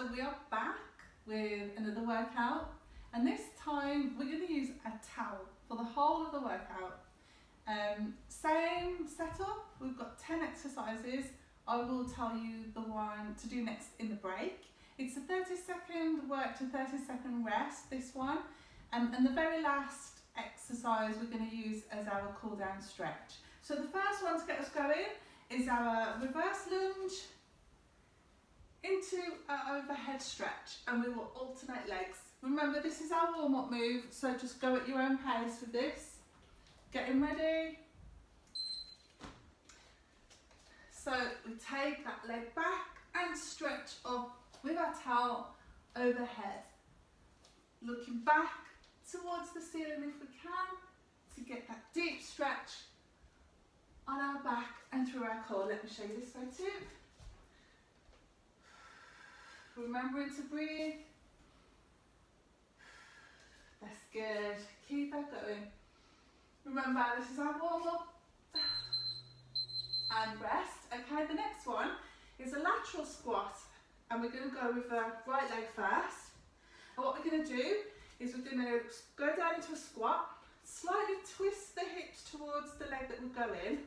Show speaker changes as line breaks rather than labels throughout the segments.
So we are back with another workout, and this time we're going to use a towel for the whole of the workout. Same setup, we've got 10 exercises. I will tell you the one to do next in the break. It's a 30-second work to 30-second rest, this one. And the very last exercise we're going to use as our cool down stretch. So the first one to get us going is our reverse lunge into our overhead stretch, and we will alternate legs. Remember, this is our warm-up move, so just go at your own pace with this. Getting ready. So we take that leg back and stretch up with our towel overhead. Looking back towards the ceiling if we can to get that deep stretch on our back and through our core. Let me show you this way too. Remembering to breathe. That's good. Keep that going. Remember, this is our warm up and rest. Okay, the next one is a lateral squat, and we're going to go with the right leg first. And what we're going to do is we're going to go down into a squat, slightly twist the hips towards the leg that we're going,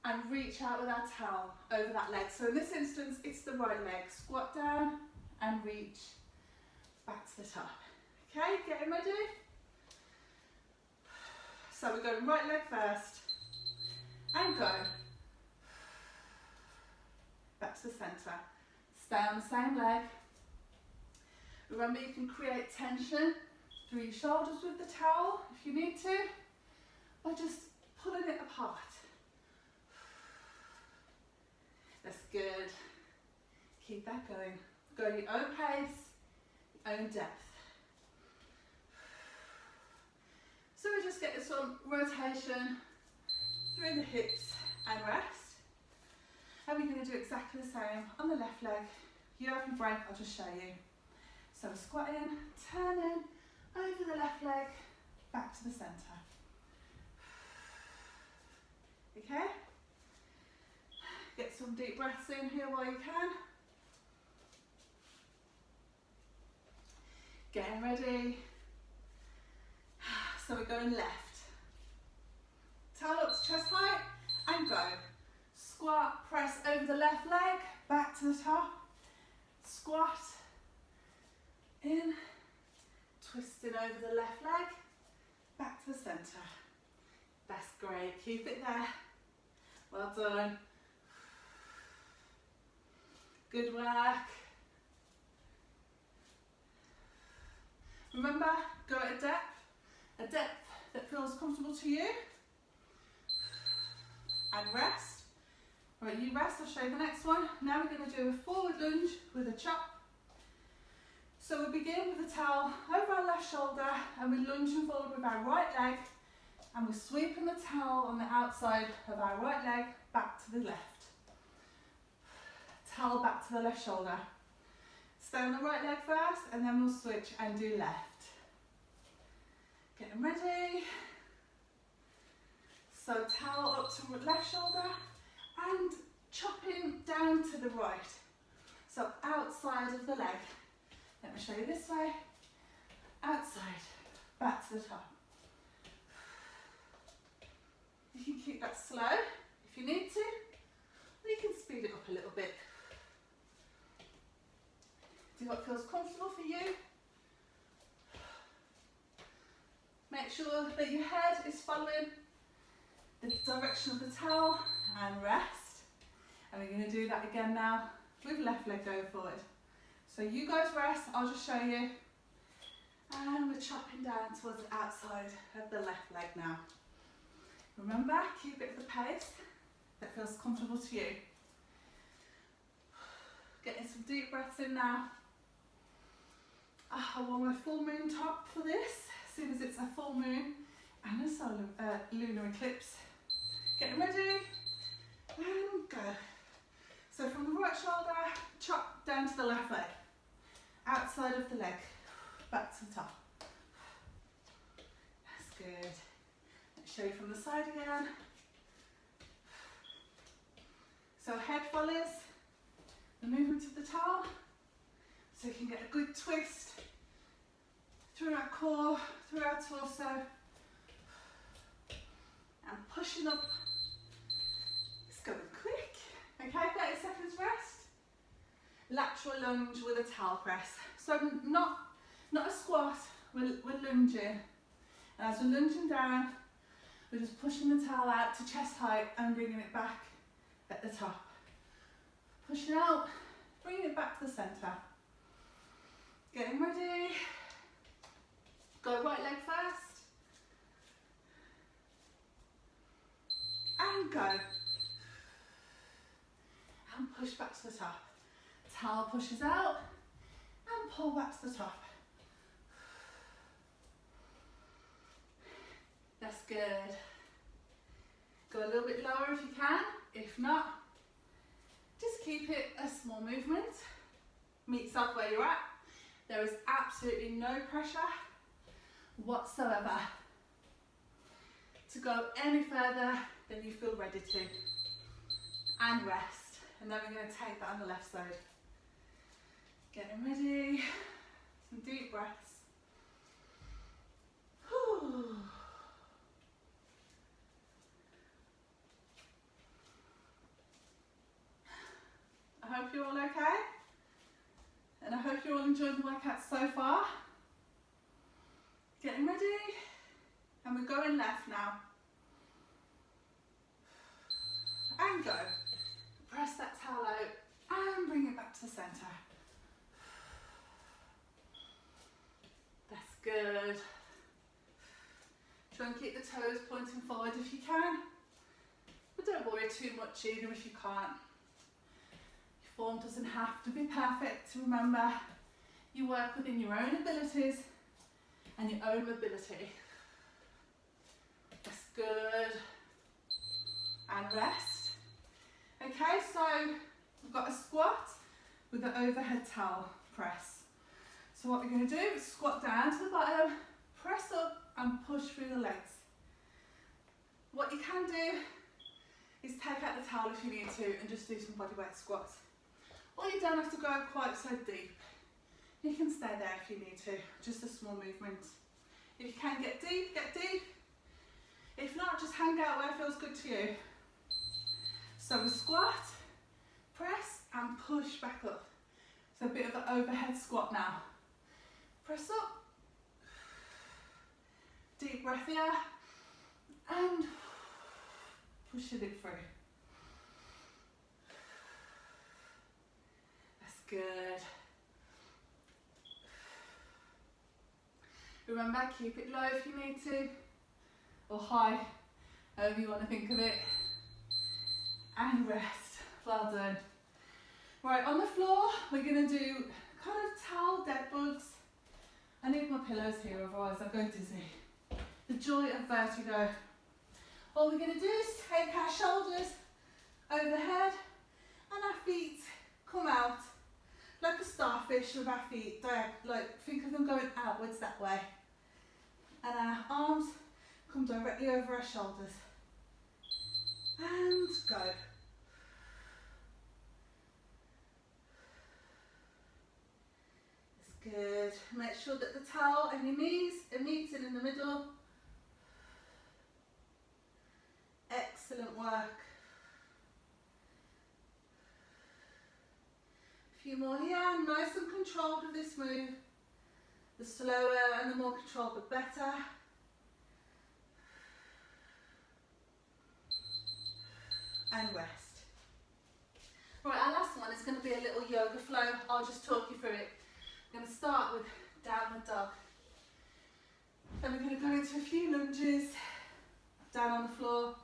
and reach out with our towel over that leg. So in this instance, it's the right leg. Squat down and reach back to the top. Okay, getting ready? So we're going right leg first, and go. Back to the centre. Stay on the same leg. Remember, you can create tension through your shoulders with the towel if you need to, or just pulling it apart. That's good. Keep that going. Go at your own pace, your own depth. So we're just getting some rotation through the hips and rest. And we're going to do exactly the same on the left leg. You have your break, I'll just show you. So squatting, turning over the left leg, back to the centre. Okay? Get some deep breaths in here while you can. Getting ready. So we're going left. Towel up to chest height and go. Squat, press over the left leg, back to the top. Squat, in, twisting over the left leg, back to the centre. That's great, keep it there. Well done. Good work. Remember, go at a depth that feels comfortable to you. And rest. Right, you rest, I'll show you the next one. Now we're going to do a forward lunge with a chop. So we begin with the towel over our left shoulder, and we're lunging forward with our right leg, and we're sweeping the towel on the outside of our right leg back to the left. Towel back to the left shoulder. Stay on the right leg first, and then we'll switch and do left. Getting ready. So towel up to left shoulder and chopping down to the right. So outside of the leg. Let me show you this way. Outside, back to the top. You can keep that slow if you need to, or you can speed it up a little bit. Do what feels comfortable for you. Make sure that your head is following the direction of the towel, and rest. And we're going to do that again now with left leg going forward. So you guys rest, I'll just show you. And we're chopping down towards the outside of the left leg now. Remember, keep it at the pace that feels comfortable to you. Getting some deep breaths in now. I wore my full moon top for this, seeing as it's a full moon and a solar lunar eclipse. Getting ready, and go. So from the right shoulder, chop down to the left leg. Outside of the leg, back to the top. That's good. Let's show you from the side again. So head follows the movement of the towel, So you can get a good twist through our core, through our torso, and pushing up. It's going quick. Okay, 30 seconds rest. Lateral lunge with a towel press. So not a squat, we're lunging. And as we're lunging down, we're just pushing the towel out to chest height and bringing it back at the top. Pushing out, bringing it back to the centre. Getting ready. Go right leg first. And go. And push back to the top. Towel pushes out and pull back to the top. That's good. Go a little bit lower if you can. If not, just keep it a small movement. Meet yourself where you're at. There is absolutely no pressure whatsoever to go any further than you feel ready to. And rest. And then we're going to take that on the left side. Getting ready. Some deep breaths. Whew. I hope you're all okay. And I hope you're all enjoying the workout so far. Getting ready. And we're going left now. And go. Press that towel out and bring it back to the centre. That's good. Try and keep the toes pointing forward if you can. But don't worry too much either if you can't. Your form doesn't have to be perfect. Remember, you work within your own abilities and your own mobility. That's good. And rest. Okay, so we've got a squat with the overhead towel press. So what we're going to do is squat down to the bottom, press up and push through the legs. What you can do is take out the towel if you need to and just do some bodyweight squats. Or you don't have to go quite so deep. You can stay there if you need to, just a small movement. If you can get deep, get deep. If not, just hang out where it feels good to you. So we squat, press and push back up. So a bit of an overhead squat now. Press up, deep breath here, and pushing it through. That's good. Remember, keep it low if you need to, or high, however you want to think of it. And rest. Well done. Right, on the floor, we're going to do kind of towel dead bugs. I need my pillows here, otherwise I'm going dizzy. The joy of vertigo. All we're going to do is take our shoulders over the head and our feet come out like a starfish with our feet, like think of them going outwards that way. And our arms come directly over our shoulders. And go. That's good. Make sure that the towel and your knees are meeting in the middle. Excellent work. A few more here, nice and controlled with this move. The slower and the more controlled, the better. And rest. Right, our last one is going to be a little yoga flow. I'll just talk you through it. I'm going to start with downward dog. Then we're going to go into a few lunges, down on the floor,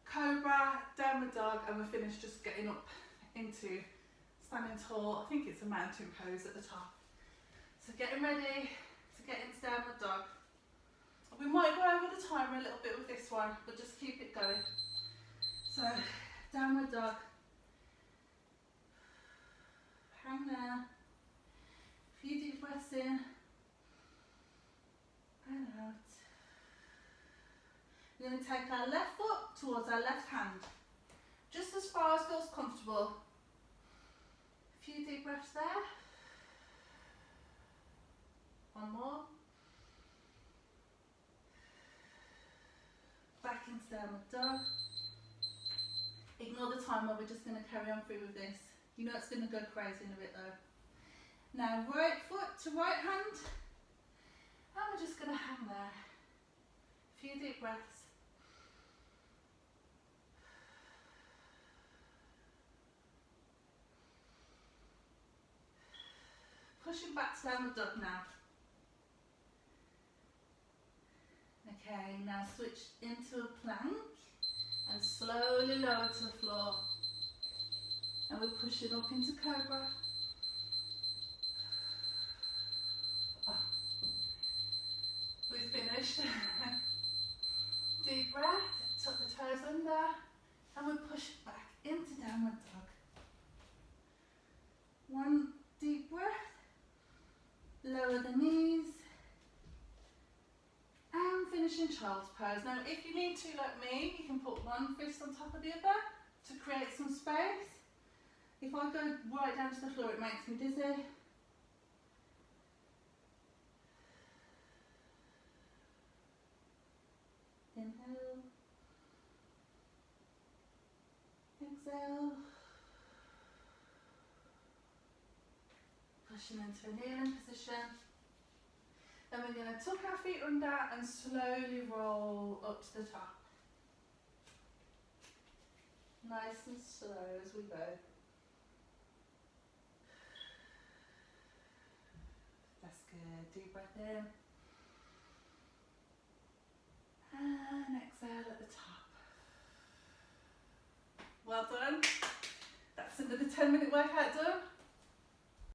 cobra, downward dog, and we'll finish just getting up into standing tall. I think it's a mountain pose at the top. So getting ready to get into downward dog. We might go over the timer a little bit with this one, but just keep it going. So, downward dog. Hang there. A few deep breaths in and out. We're going to take our left foot towards our left hand, just as far as feels comfortable. A few deep breaths there. One more. Back into downward dog. Ignore the timer, we're just going to carry on through with this. You know it's going to go crazy in a bit though. Now right foot to right hand, and we're just going to hang there. A few deep breaths. Pushing back to downward dog now. Okay, now switch into a plank and slowly lower to the floor. And we're pushing up into cobra. Oh. We've finished. Deep breath, tuck the toes under, and we push back into downward dog. One deep breath, lower the knees, and finish in child's pose. Now if you need to, like me, you can put one fist on top of the other to create some space. If I go right down to the floor, it makes me dizzy. Inhale. Exhale. Pushing into a kneeling position. Then we're going to tuck our feet under and slowly roll up to the top. Nice and slow as we go. That's good. Deep breath in. And exhale at the top. Well done. That's another 10-minute workout done.